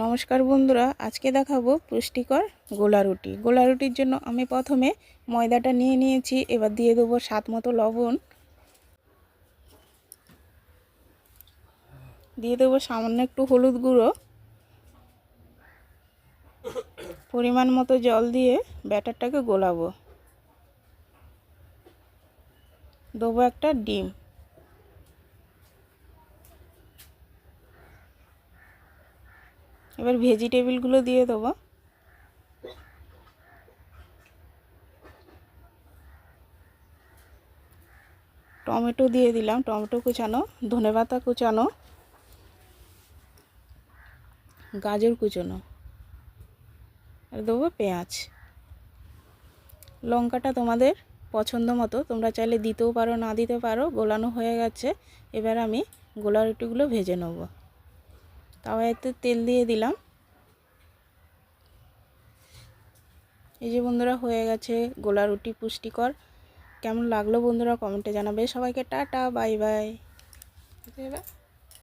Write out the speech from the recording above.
নমস্কার বন্ধুরা, আজকে দেখাবো পুষ্টিকর গোলা রুটি। গোলা রুটির জন্য আমি প্রথমে ময়দাটা নিয়ে নিয়েছি। এবার দিয়ে দেবো স্বাদ মতো লবণ, দিয়ে দেবো সামান্য একটু হলুদ গুঁড়ো, পরিমাণ মতো জল দিয়ে ব্যাটারটাকে গোলাবো। দেবো একটা ডিম, এবার ভেজিটেবিলগুলো দিয়ে দেবো। টমেটো দিয়ে দিলাম, টমেটো কুচানো, ধনেপাতা কুচানো, গাজর কুচানো, আর দেবো পেঁয়াজ। লঙ্কাটা তোমাদের পছন্দ মতো, তোমরা চাইলে দিতেও পারো, না দিতে পারো। গোলানো হয়ে গেছে, এবার আমি গোলা রুটিগুলো ভেজে নেব। তাওয়াতে তেল দিয়ে দিলাম। এই যে বন্ধুরা, হয়ে গেছে গোলা রুটি পুষ্টিকর। কেমন লাগলো বন্ধুরা কমেন্টে জানাবে। সবাইকে টাটা, বাই বাই।